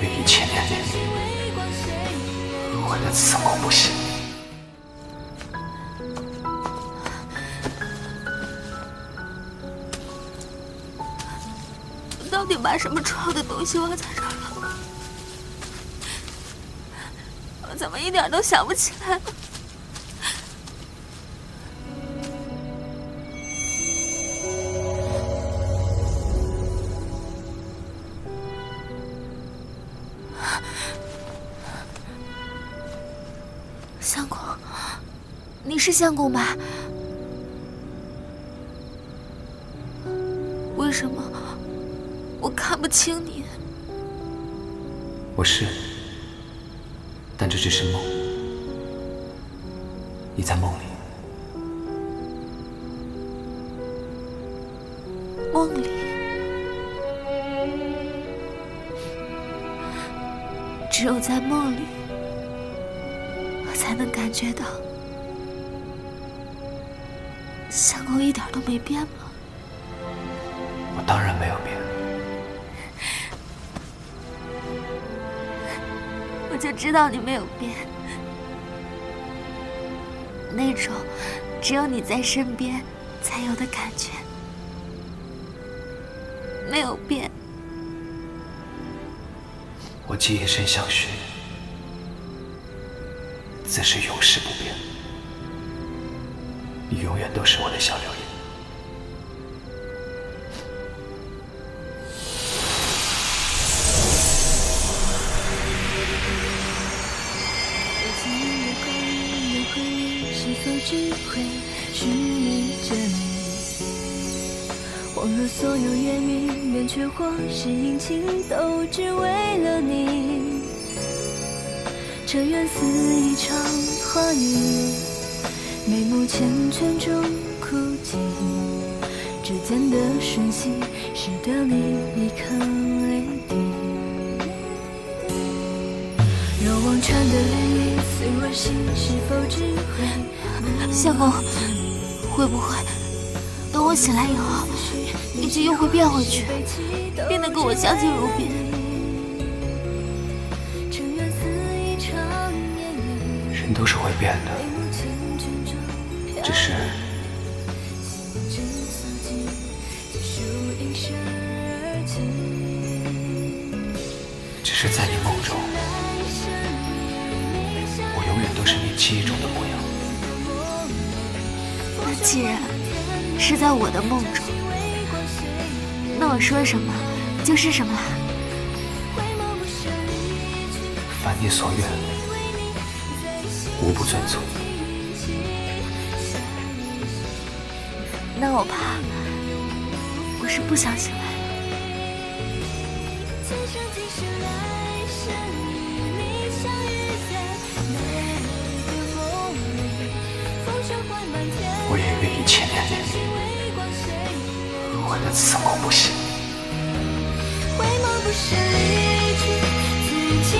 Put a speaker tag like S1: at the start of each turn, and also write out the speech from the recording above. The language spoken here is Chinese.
S1: 愿意千年念你，为了此梦不醒。
S2: 我到底把什么重要的东西忘在这儿了？我怎么一点都想不起来了？相公，你是相公吧？为什么我看不清你？
S1: 我是，但这只是梦。你在梦里。
S2: 梦里，只有在梦里，我才能感觉到相公一点都没变吗？
S1: 我当然没有变。
S2: 我就知道你没有变，那种只有你在身边才有的感觉，没有变。
S1: 我既以身相许，自是永世不变。你永远都是我的小柳叶。
S3: 只会寻觅着你，忘了所有烟云，圆缺或是阴晴，都只为了你。这缘似一场花雨，眉目缱绻中哭泣，指尖的瞬息，使得你一颗泪滴。若望穿的涟漪随我行，是否只会？
S2: 相公，会不会等我醒来以后，你就又会变回去，变得跟我相敬如宾？
S1: 人都是会变的，只是在你梦中，我永远都是你记忆中的模样。
S2: 那既然是在我的梦中，那我说什么就是什么啦。
S1: 凡你所愿，无不遵从。
S2: 那我怕我是不想醒来。
S1: 我也愿意千年念你，为了此梦不醒。
S3: 回眸不是离去，自己